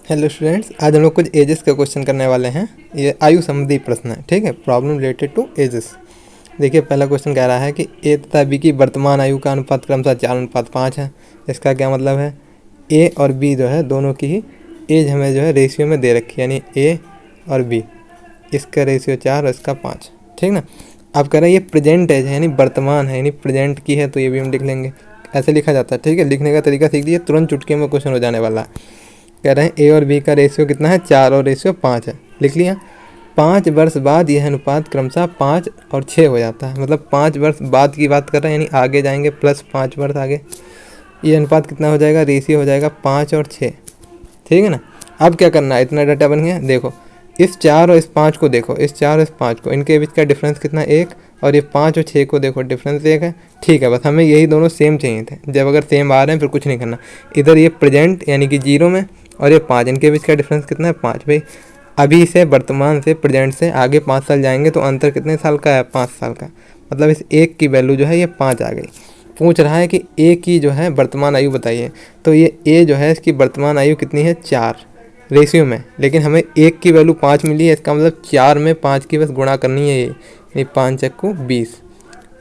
Hello students, आज हम लोग कुछ एजेस का क्वेश्चन करने वाले हैं। ये आयु संबंधी प्रश्न है, ठीक है। Problem related to ages. देखिए, पहला क्वेश्चन कह रहा है कि ए तथा बी की वर्तमान आयु का अनुपात क्रमशः 4:5 है। इसका क्या मतलब है? ए और बी जो है दोनों की ही एज हमें जो है रेशियो में दे रखी है, यानी ए और बी, इसका रेशियो 4 और इसका 5, ठीक ना। अब कह रहे हैं ये प्रेजेंट एज है, यानी वर्तमान है, यानी प्रेजेंट की है, तो ये भी हम लिख लेंगे। ऐसे लिखा जाता है, ठीक है। लिखने का तरीका सीख लीजिए, तुरंत चुटकी में क्वेश्चन हो जाने वाला है। कह रहे हैं ए और बी का रेशियो कितना है? 4 और रेशियो 5 है। लिख लिया। 5 वर्ष बाद यह अनुपात क्रमशः 5 और 6 हो जाता है। मतलब 5 वर्ष बाद की बात कर रहे हैं, यानी आगे जाएंगे प्लस 5 वर्ष आगे, ये अनुपात कितना हो जाएगा? रेशियो हो जाएगा 5 और 6, ठीक है ना। अब क्या करना है? इतना डाटा बन गया। देखो, इस 4 और इस 5 को देखो, इस 4 और इस 5 को, इनके बीच का डिफरेंस कितना? 1। और ये 5 और 6 को देखो, डिफरेंस 1 है, ठीक है। बस हमें यही दोनों सेम चाहिए थे। जब अगर सेम आ रहे हैं फिर कुछ नहीं करना। इधर ये प्रेजेंट यानी कि 0 में, और ये 5, इनके बीच का डिफरेंस कितना है? 5। भाई अभी से वर्तमान से प्रेजेंट से आगे 5 साल जाएंगे तो अंतर कितने साल का है? 5 साल का। मतलब इस 1 की वैल्यू जो है ये 5 आ गई। पूछ रहा है कि ए की जो है वर्तमान आयु बताइए, तो ये ए जो है इसकी वर्तमान आयु कितनी है? 4 रेशियो में, लेकिन हमें 1 की वैल्यू 5 मिली है। इसका मतलब 4 में 5 की बस गुणा करनी है, ये 5 चक्कू 20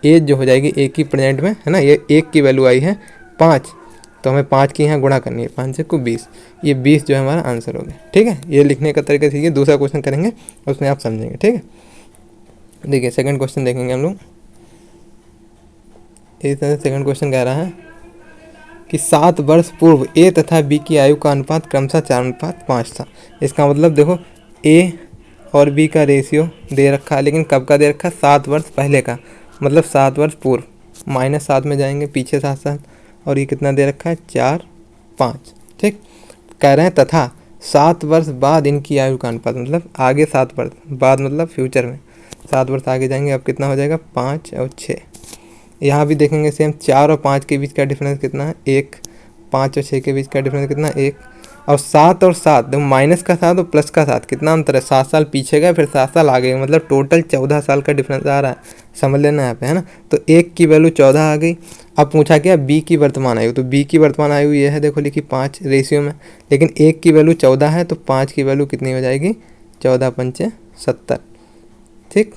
एज जो हो जाएगी ए की प्रेजेंट में, है ना। ये 1 की वैल्यू आई है 5, तो हमें 5 की यहाँ गुणा करनी है, 5 चक्कू 20, ये 20 जो है हमारा आंसर हो गया, ठीक है। ये लिखने का तरीका सीखिए। दूसरा क्वेश्चन करेंगे उसमें आप समझेंगे, ठीक है। देखिए, सेकंड क्वेश्चन देखेंगे हम लोग। इस तरह से सेकंड क्वेश्चन कह रहा है कि 7 वर्ष पूर्व ए तथा बी की आयु का अनुपात क्रमशः 4:5 था। इसका मतलब देखो, ए और बी का रेशियो दे रखा है, लेकिन कब का दे रखा है? 7 वर्ष पहले का, मतलब 7 वर्ष पूर्व। -7 में जाएंगे पीछे 7 साल, और ये कितना दे रखा है? 4:5, ठीक। कह रहे हैं तथा 7 वर्ष बाद इनकी आयु का अनुपात, मतलब आगे 7 वर्ष बाद, मतलब फ्यूचर में 7 वर्ष आगे जाएंगे, अब कितना हो जाएगा? 5 और 6। यहाँ भी देखेंगे सेम, 4 और 5 के बीच का डिफरेंस कितना है? 1। 5 और 6 के बीच का डिफरेंस कितना? 1। और 7 और 7, देखो माइनस का 7 और प्लस का 7, कितना अंतर है? 7 साल पीछे गए फिर 7 साल आगे गए, मतलब टोटल 14 साल का डिफरेंस आ रहा है। समझ लेना यहाँ पे, है ना। तो 1 की वैल्यू 14 आ गई। अब पूछा क्या? बी की वर्तमान आयु। तो बी की वर्तमान आयु ये है, देखो लिखी 5 रेशियो में, लेकिन 1 की वैल्यू 14 है, तो 5 की वैल्यू कितनी हो जाएगी? 14 पंचे 70, ठीक।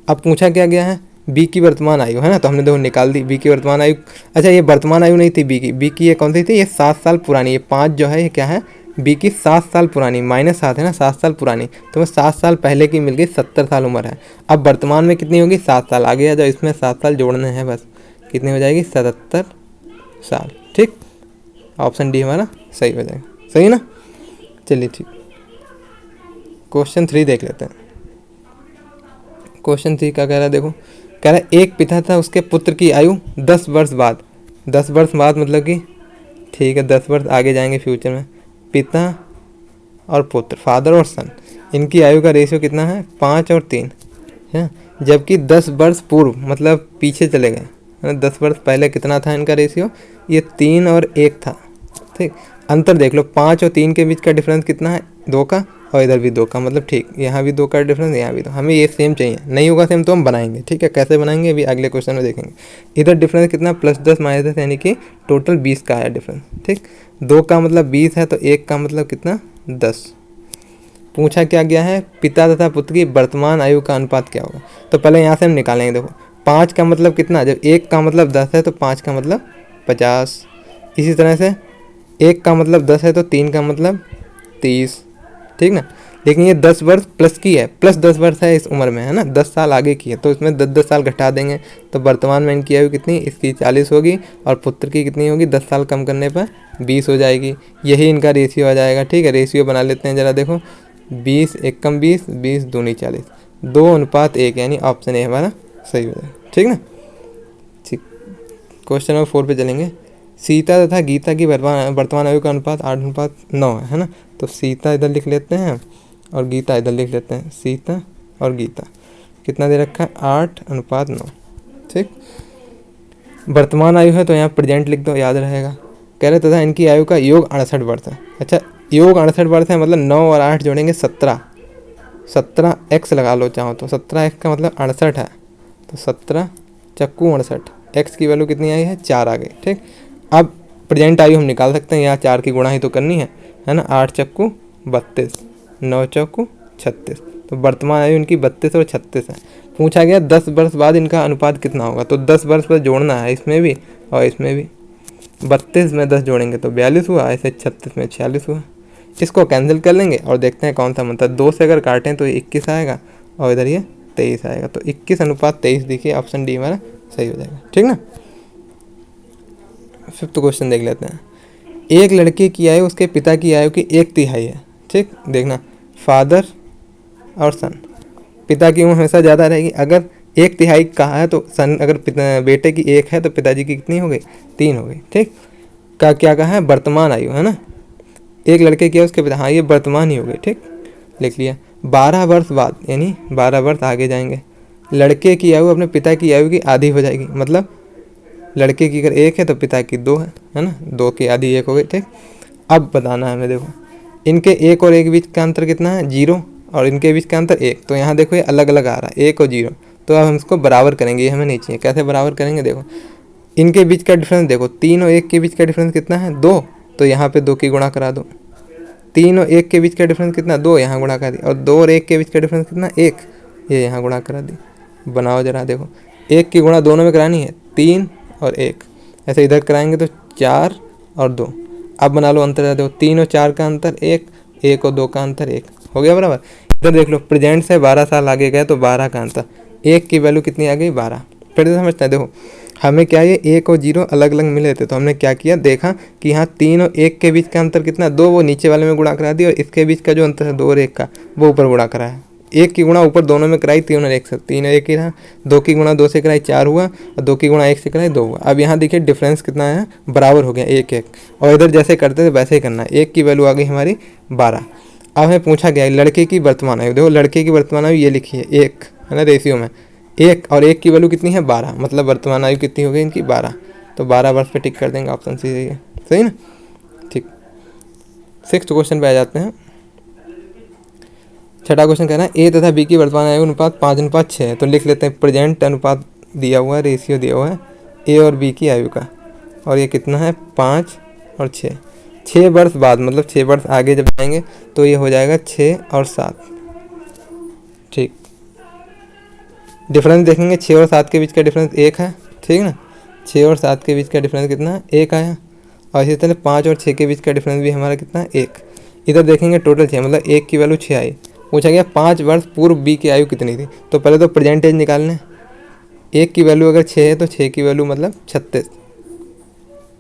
अब पूछा क्या गया है? बी की वर्तमान आयु, है ना। तो हमने देखो निकाल दी बी की वर्तमान आयु। अच्छा, ये वर्तमान आयु नहीं थी बी की ये कौन सी थी? ये 7 साल पुरानी। ये 5 जो है ये क्या है? बी की 7 साल पुरानी, -7 है ना, 7 साल पुरानी। तो मैं 7 साल पहले की मिल गई, 70 साल उम्र है। अब वर्तमान में कितनी होगी? 7 साल। आगे आ जाओ, इसमें 7 साल जोड़ने हैं बस, कितनी हो जाएगी? 77 साल, ठीक। ऑप्शन डी हमारा सही हो जाएगा, सही ना। चलिए ठीक, क्वेश्चन 3 देख लेते हैं। क्वेश्चन 3 का कह रहा है, देखो कह रहा है एक पिता था, उसके पुत्र की आयु 10 वर्ष बाद। 10 वर्ष बाद मतलब कि, ठीक है, 10 वर्ष आगे जाएंगे फ्यूचर में। पिता और पुत्र, फादर और सन, इनकी आयु का रेशियो कितना है? 5 और 3 है। जबकि 10 वर्ष पूर्व मतलब पीछे चले गए, 10 वर्ष पहले कितना था इनका रेशियो? ये 3 और 1 था, ठीक। अंतर देख लो, 5 और 3 के बीच का डिफरेंस कितना है? 2 का, और इधर भी 2 का, मतलब ठीक, यहाँ भी 2 का डिफरेंस, यहाँ भी 2। हमें ये सेम चाहिए, नहीं होगा सेम तो हम बनाएंगे, ठीक है। कैसे बनाएंगे अभी अगले क्वेश्चन में देखेंगे। इधर डिफरेंस कितना? +10 -10, यानी कि टोटल 20 का है डिफरेंस, ठीक। 2 का मतलब 20 है, तो 1 का मतलब कितना? 10। पूछा क्या गया है? पिता तथा पुत्र की वर्तमान आयु का अनुपात क्या होगा? तो पहले यहाँ से हम निकालेंगे। देखो, 5 का मतलब कितना? जब 1 का मतलब 10 है तो 5 का मतलब 50। इसी तरह से 1 का मतलब 10 है तो 3 का मतलब 30, ठीक ना। लेकिन ये 10 वर्ष प्लस की है, प्लस 10 वर्ष है इस उम्र में, है ना, 10 साल आगे की है, तो इसमें 10-10 साल घटा देंगे। तो वर्तमान में इनकी आयु कितनी? इसकी 40 होगी, और पुत्र की कितनी होगी? 10 साल कम करने पर 20 हो जाएगी। यही इनका रेशियो आ जाएगा, ठीक है। रेशियो बना लेते हैं जरा, देखो 20 1 कम 20, 20 दूनी 40, 2:1, यानी ऑप्शन ए हमारा सही हो जाएगा, ठीक ना। ठीक, क्वेश्चन नंबर 4 पे चलेंगे। सीता तथा गीता की वर्तमान आयु का अनुपात 8:9 है ना। तो सीता इधर लिख लेते हैं और गीता इधर लिख लेते हैं। सीता और गीता कितना दे रखा है? 8:9, ठीक। वर्तमान आयु है तो यहाँ प्रेजेंट लिख दो, याद रहेगा। कह रहे तथा इनकी आयु का योग 68 वर्ष है। अच्छा, योग 68 वर्ष है, मतलब 9 और 8 जोड़ेंगे 17, 17x लगा लो चाहो तो, 17x का मतलब 68 है, तो 17 चक्कू 68, x की वैल्यू कितनी आई है? 4 आ गई, ठीक। अब प्रेजेंट आयु हम निकाल सकते हैं, यहाँ 4 की गुणा ही तो करनी है ना। 8 चक्कू 32, 9 चौको 36। तो वर्तमान आयु इनकी 32 और 36 है। पूछा गया 10 वर्ष बाद इनका अनुपात कितना होगा, तो 10 वर्ष पर जोड़ना है इसमें भी और इसमें भी। 32 में 10 जोड़ेंगे तो 42 हुआ, ऐसे 36 में 46 हुआ। इसको कैंसिल कर लेंगे और देखते हैं कौन सा बनता है। 2 से अगर काटें तो 21 आएगा और इधर ये 23 आएगा। तो 21:23 देखिए, ऑप्शन डी हमारा सही हो जाएगा। ठीक ना। 5th क्वेश्चन देख लेते हैं। एक लड़के की आयु उसके पिता की आयु की 1/3 है। ठीक, देखना फादर और सन, पिता की उम्र हमेशा ज़्यादा रहेगी। अगर 1/3 कहा है तो सन, अगर बेटे की 1 है तो पिताजी की कितनी हो गई, 3 हो गई। ठीक, का क्या कहा है, वर्तमान आयु है ना। एक लड़के की है उसके पिता, हाँ ये वर्तमान ही हो गई। ठीक, लिख लिया। 12 वर्ष बाद यानी 12 वर्ष आगे जाएंगे, लड़के की आयु अपने पिता की आयु की आधी हो जाएगी। मतलब लड़के की अगर 1 है तो पिता की 2 है ना, 2 की आधी 1 हो गई। ठीक, अब बताना है हमें, देखो इनके 1 और 1 बीच का अंतर कितना है, 0, और इनके बीच का अंतर 1। तो यहाँ देखो ये अलग अलग आ रहा है, 1 और 0। तो अब हम इसको बराबर करेंगे, ये हमें नहीं चाहिए। कैसे बराबर करेंगे, देखो इनके बीच का डिफरेंस देखो, 3 और 1 के बीच का डिफरेंस कितना है, 2। तो यहाँ पे 2 की गुणा करा दो। 3 और 1 के बीच का डिफरेंस कितना, 2, यहाँ गुणा कर दी। और 2 और 1 के बीच का डिफरेंस कितना, 1, ये यहाँ गुणा करा दी। बनाओ जरा, देखो 1 की गुणा दोनों में करानी है, 3 और 1। ऐसे इधर कराएंगे तो 4 और 2। अब बना लो अंतर, देखो 3 और 4 का अंतर 1, 1 और 2 का अंतर 1 हो गया बराबर। इधर देख लो प्रेजेंट से 12 साल आगे गए तो 12 का अंतर, 1 की वैल्यू कितनी आ गई, 12। फिर से समझते हैं, देखो हमें क्या ये 1 और 0 अलग अलग मिले थे, तो हमने क्या किया, देखा कि यहाँ 3 और 1 के बीच का अंतर कितना, 2, वो नीचे वाले में गुणा करा दिया। और इसके बीच का जो अंतर है 2 और 1 का, वो ऊपर गुणा करा है। 1 की गुणा ऊपर दोनों में कराई, 3 और 1 से, 3 और 1 ही रहा। 2 की गुणा 2 से कराई 4 हुआ, और 2 की गुणा 1 से कराई 2 हुआ। अब यहाँ देखिए डिफरेंस कितना है, बराबर हो गया 1 1। और इधर जैसे करते थे वैसे ही करना है। 1 की वैल्यू आ गई हमारी 12। अब हमें पूछा गया लड़के की वर्तमान आयु, देखो लड़के की वर्तमान आयु ये लिखी है 1 है ना, रेशियो में 1, और 1 की वैल्यू कितनी है, 12। मतलब वर्तमान आयु कितनी हो गई इनकी, 12। तो 12 वर्ष पे टिक कर देंगे, ऑप्शन सी सही है। सही ना। ठीक, 6th क्वेश्चन पे आ जाते हैं। 6ठा क्वेश्चन कह रहा है ए तथा बी की वर्तमान आयु अनुपात 5:6 है। तो लिख लेते हैं प्रेजेंट अनुपात दिया हुआ है, रेशियो दिया हुआ है ए और बी की आयु का, और ये कितना है 5 और 6। 6 वर्ष बाद मतलब 6 वर्ष आगे जब जाएंगे तो ये हो जाएगा 6 और 7। ठीक, डिफरेंस देखेंगे 6 और 7 के बीच का डिफरेंस 1 है। ठीक ना, 6 और 7 के बीच का डिफरेंस कितना है, 1 आया। और इसी तरह 5 और 6 के बीच का डिफरेंस भी हमारा कितना है, 1। इधर देखेंगे टोटल 6, मतलब 1 की वैल्यू 6 आई। पूछा गया 5 वर्ष पूर्व बी की आयु कितनी थी। तो पहले तो प्रेजेंटेज निकालने, 1 की वैल्यू अगर 6 है तो 6 की वैल्यू मतलब 36।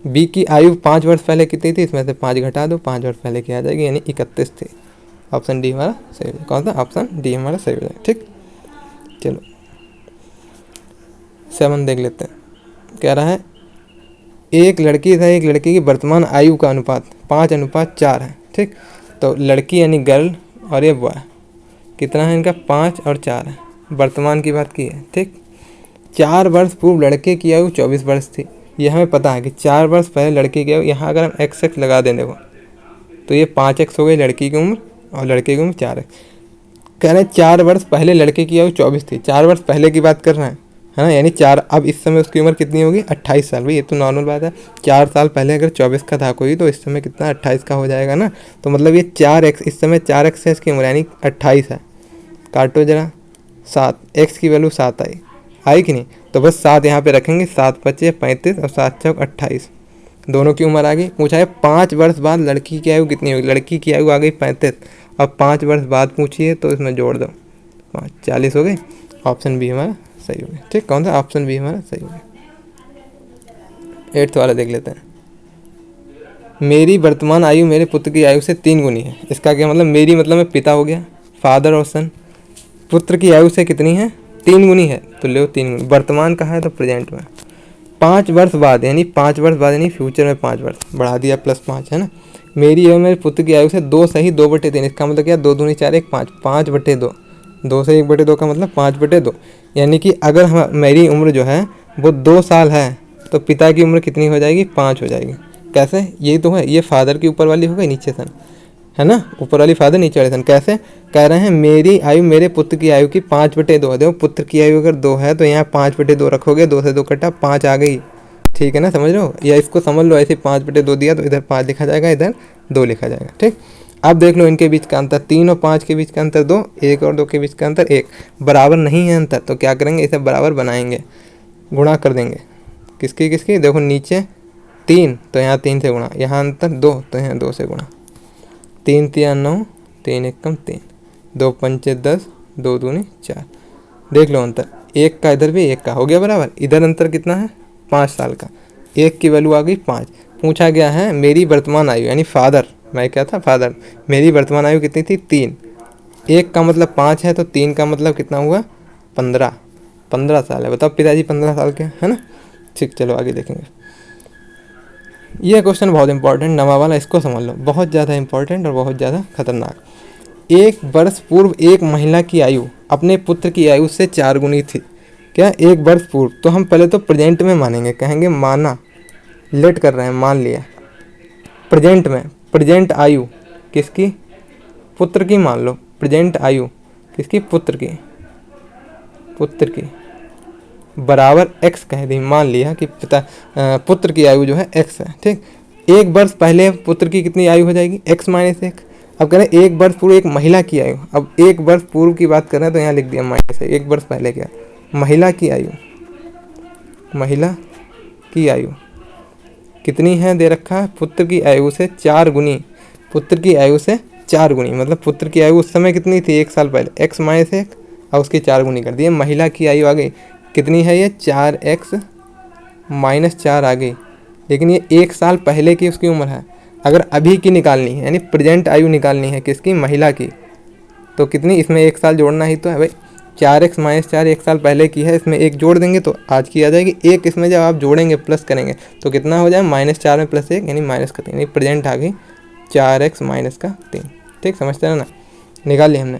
बी की आयु 5 वर्ष पहले कितनी थी, इसमें से 5 घटा दो, 5 वर्ष पहले की आ जाएगी, यानी 31 थी। ऑप्शन डी हमारा सही हो जाएगा। कौन सा, ऑप्शन डी हमारा सही हो जाएगा। ठीक, चलो 7 देख लेते हैं। कह रहा है एक लड़की तथा एक लड़के की वर्तमान आयु का अनुपात 5:4 है। ठीक, तो लड़की यानी गर्ल और ये बॉय कितना है इनका, 5 और 4 है। वर्तमान की बात की है। ठीक, 4 वर्ष पूर्व लड़के की आयु 24 वर्ष थी। ये हमें पता है कि 4 वर्ष पहले लड़के की आयु, यहाँ अगर हम x लगा दें देखो तो ये 5x हो गई लड़की की उम्र, और लड़के की उम्र 4x। कह रहे हैं 4 वर्ष पहले लड़के की आयु 24 थी, 4 वर्ष पहले की बात कर रहे हैं, है ना। यानी 4, अब इस समय उसकी उम्र कितनी होगी, 28 साल। भाई ये तो नॉर्मल बात है, 4 साल पहले अगर 24 का था कोई तो इस समय कितना 28 का हो जाएगा ना। तो मतलब ये 4x, इस समय 4x है इसकी उम्र, यानी 28 है। काटो जरा, 7, x की वैल्यू 7 आई कि नहीं। तो बस 7 यहाँ पे रखेंगे, 7 × 5 = 35 और 7 × 4 = 28। दोनों की उम्र आ गई। पूछा है 5 वर्ष बाद लड़की की आयु कितनी होगी। लड़की की आयु आ गई 35, अब 5 वर्ष बाद पूछिए तो इसमें जोड़ दो, 5 40 हो गई। ऑप्शन बी हमारा सही हो गया। ठीक, कौन सा, ऑप्शन बी हमारा सही हो गया। 8th वाला देख लेते हैं। मेरी वर्तमान आयु मेरे पुत्र की आयु से 3 गुनी है। इसका क्या मतलब, मेरी मतलब में पिता हो गया, फादर और सन। पुत्र की आयु से कितनी है, 3 गुनी है, तो लो 3 गुनी। वर्तमान कहाँ है, तो प्रेजेंट में। 5 वर्ष बाद यानी 5 वर्ष बाद यानी फ्यूचर में 5 वर्ष बढ़ा दिया, +5 है ना। मेरी आयु मेरे पुत्र की आयु से 2 सही 2/3। इसका मतलब क्या, 2 दूनी 4 1 5, 5/2। 2 से 1/2 का मतलब 5/2। यानी कि अगर हम, मेरी उम्र जो है वो 2 साल है तो पिता की उम्र कितनी हो जाएगी, 5 हो जाएगी। कैसे, यही तो है, ये फादर की ऊपर वाली हो गई, नीचे सन है ना, ऊपर वाली फादर नीचे वाले सन। कैसे कह रहे हैं, मेरी आयु मेरे पुत्र की आयु की 5/2 है। देखो पुत्र की आयु अगर 2 है तो यहाँ 5/2 रखोगे, 2 से 2 कटा 5 आ गई। ठीक है ना, समझ रहे हो। या इसको समझ लो ऐसे 5/2 दिया तो इधर 5 लिखा जाएगा, इधर 2 लिखा जाएगा। ठीक, अब देख लो इनके बीच का अंतर 3 और 5 के बीच का अंतर 2, 1 और 2 के बीच का अंतर 1, बराबर नहीं है अंतर, तो क्या करेंगे इसे बराबर बनाएंगे, गुणा कर देंगे। किसकी किसकी, देखो नीचे 3 तो यहाँ 3 से गुणा, यहाँ अंतर 2 तो यहाँ 2 से गुणा, 3 3 9, 3 1 3, 2 5 10, 2 दूनी 4। देख लो अंतर, 1 का इधर भी 1 का हो गया बराबर, इधर अंतर कितना है 5 साल का, 1 की वैल्यू आ गई 5। पूछा गया है मेरी वर्तमान आयु, यानी फादर, मैं क्या था फादर, मेरी वर्तमान आयु कितनी थी 3, 1 का मतलब 5 है तो 3 का मतलब कितना हुआ 15, 15 साल है। बताओ पिताजी 15 साल के है ना। ठीक, चलो आगे देखेंगे। ये क्वेश्चन बहुत इंपॉर्टेंट नवा वाला, इसको समझ लो, बहुत ज़्यादा इंपॉर्टेंट और बहुत ज़्यादा खतरनाक। 1 वर्ष पूर्व एक महिला की आयु अपने पुत्र की आयु से 4 गुनी थी। क्या 1 वर्ष पूर्व, तो हम पहले तो प्रेजेंट में मानेंगे, कहेंगे माना, लेट कर रहे हैं, मान लिया, प्रेजेंट में, प्रेजेंट आयु किसकी, पुत्र की मान लो, प्रेजेंट आयु किसकी, पुत्र की, पुत्र की बराबर x कह दी, मान लिया कि पुत्र की आयु जो है x है। ठीक, 1 वर्ष पहले पुत्र की कितनी आयु हो जाएगी x माइनस 1। अब कह रहे हैं 1 वर्ष पूर्व एक महिला की आयु, अब 1 वर्ष पूर्व की बात कर रहे हैं तो यहाँ लिख दिया माइनस 1 वर्ष पहले क्या, महिला की आयु, महिला की आयु कितनी है दे रखा है, पुत्र की आयु से 4 गुनी, पुत्र की आयु से 4 गुनी, मतलब पुत्र की आयु उस समय कितनी थी 1 साल पहले, x माइनस 1 और उसकी 4 गुनी कर दिए। महिला की आयु आ गई कितनी है, ये 4x माइनस 4 आ गई, लेकिन ये 1 साल पहले की उसकी उम्र है। अगर अभी की निकालनी है, यानी प्रेजेंट आयु निकालनी है किसकी, महिला की, तो कितनी, इसमें 1 साल जोड़ना ही तो है भाई, 4x माइनस 4 1 साल पहले की है, इसमें 1 जोड़ देंगे तो आज की आ जाएगी, 1 इसमें जब आप जोड़ेंगे प्लस करेंगे तो कितना हो जाए, -4 में +1 यानी -3, यानी प्रेजेंट आ गई 4x माइनस का 3। ठीक, समझते हैं ना, निकाल लिया हमने।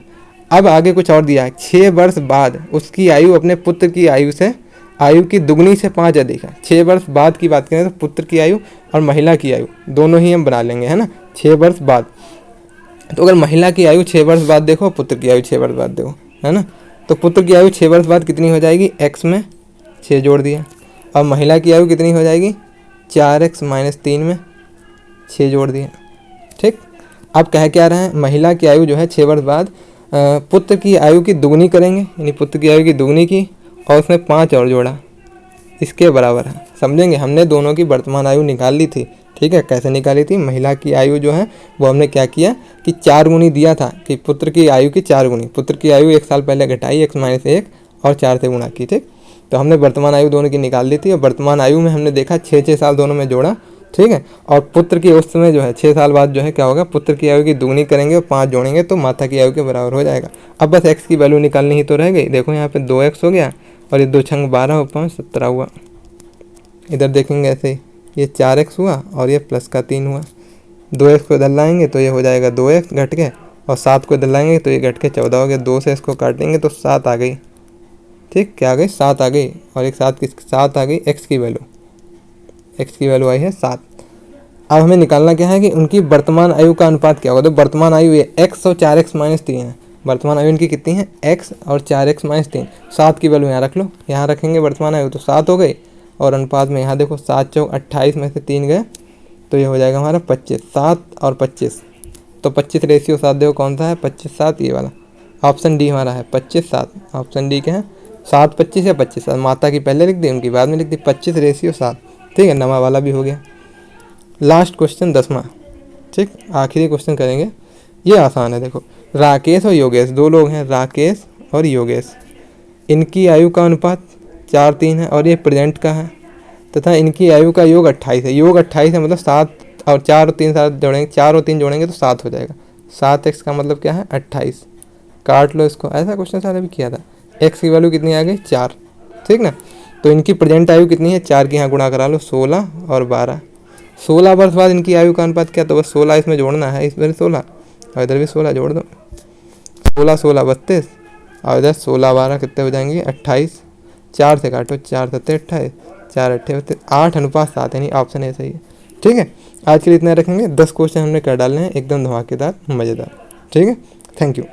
अब आगे कुछ और दिया है, 6 वर्ष बाद उसकी आयु अपने पुत्र की आयु से, आयु की दुगनी से 5 अधिक है। 6 वर्ष बाद की बात करें तो पुत्र की आयु और महिला की आयु दोनों ही हम बना लेंगे, है ना, 6 वर्ष बाद। तो अगर महिला की आयु 6 वर्ष बाद देखो, पुत्र की आयु 6 वर्ष बाद देखो, है ना, तो पुत्र की आयु 6 वर्ष बाद कितनी हो जाएगी, x में 6 जोड़ दिया, और महिला की आयु कितनी हो जाएगी, 4x माइनस 3 में 6 जोड़ दिया। ठीक, अब कह क्या रहे हैं, महिला की आयु जो है 6 वर्ष बाद पुत्र की आयु की दुगनी करेंगे, यानी पुत्र की आयु की दुगनी की और उसमें 5 और जोड़ा, इसके बराबर है। समझेंगे, हमने दोनों की वर्तमान आयु निकाल ली थी। ठीक है, कैसे निकाली थी, महिला की आयु जो है वो हमने क्या किया कि 4 गुनी दिया था, कि पुत्र की आयु की 4 गुनी, पुत्र की आयु 1 साल पहले घटाई x माइनस 1 और 4 से गुणा की। ठीक, तो हमने वर्तमान आयु दोनों की निकाल ली थी, और वर्तमान आयु में हमने देखा 6 साल दोनों में जोड़ा। ठीक है, और पुत्र की उस समय जो है 6 साल बाद जो है क्या होगा, पुत्र की आयु की दुगनी करेंगे और 5 जोड़ेंगे तो माता की आयु के बराबर हो जाएगा। अब बस x की वैल्यू निकालनी ही तो रह गई। देखो यहाँ पे 2x हो गया और ये 2 छंग 12 और 5 17 हुआ। इधर देखेंगे ऐसे ये 4x हुआ और ये प्लस का 3 हुआ। 2x को इधर लाएंगे तो ये हो जाएगा 2x घट के, और 7 को इधर लाएंगे तो ये घट के 14 हो गया। 2 से इसको काटेंगे तो 7 आ गई। ठीक, क्या आ गई, 7 आ गई, और एक 7 आ गई x की वैल्यू, x की वैल्यू आई है 7। अब हमें निकालना क्या है कि उनकी वर्तमान आयु का अनुपात क्या होगा। तो वर्तमान आयु ये x और 4x माइनस 3 है, वर्तमान आयु इनकी कितनी है, x और 4x माइनस 3। 7 की वैल्यू यहाँ रख लो, यहाँ रखेंगे वर्तमान आयु तो 7 हो गई, और अनुपात में यहाँ देखो 7 चौक 28 में से 3 गए तो ये हो जाएगा हमारा 25। 7 और 25, तो 25 रेशियो 7 देखो कौन सा है, 25 7, ये वाला ऑप्शन डी हमारा है 25 7। ऑप्शन डी क्या है, 7 25 या 25 7। माता की पहले लिख दी, उनकी बाद में लिख दी, 25 रेशियो 7। ठीक है, नवा वाला भी हो गया। लास्ट क्वेश्चन 10वां। ठीक, आखिरी क्वेश्चन करेंगे, ये आसान है। देखो, राकेश और योगेश, 2 लोग हैं, राकेश और योगेश, इनकी आयु का अनुपात 4 3 है, और ये प्रेजेंट का है, तथा इनकी आयु का योग 28 है। योग 28 है मतलब 7 और 4 और 3 साथ जोड़ेंगे, 4 और 3 जोड़ेंगे तो 7 हो जाएगा। 7x का मतलब क्या है, 28। काट लो इसको, ऐसा क्वेश्चन सारा भी किया था। x की वैल्यू कितनी आ गई, 4। ठीक ना, तो इनकी प्रेजेंट आयु कितनी है, 4 की यहाँ गुणा करा लो, 16 और 12। 16 वर्ष बाद इनकी आयु का अनुपात क्या, तो बस 16 इसमें जोड़ना है, इधर 16 और इधर भी 16 जोड़ दो। 16 16 32, और इधर 16 12 कितने हो जाएंगे, 28। 4 से काटो, 4 7 28, 4 8 32, 8:7, यानी ऑप्शन ए सही है। ठीक है, आज के लिए इतना रखेंगे। 10 क्वेश्चन हमने कर डालने हैं, एकदम धमाकेदार मज़ेदार। ठीक है, थैंक यू।